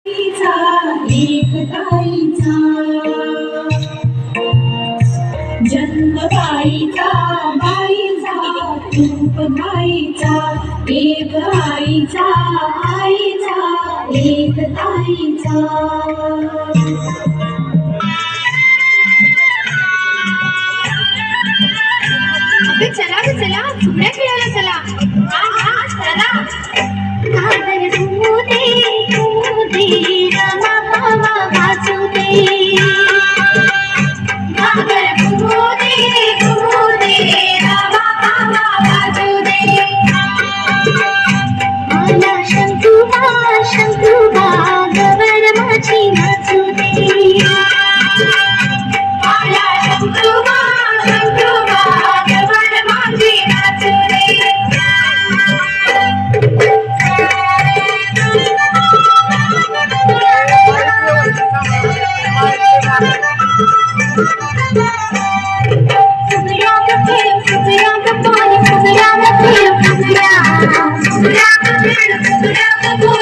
एक ताईचा जन्म गाईचा गाईचा रूप गाईचा एक आईचा आईचा एक ताईचा चला चला फुगड्या खेळायला चला हा चला घागर तू दे रमा बाबा वाजू दे घागर तू दे रमा बाबा वाजू दे मला शंकुबा गवर माझी नाचू दे मला शंकुबा गवर माझी नाचू दे फुगड्या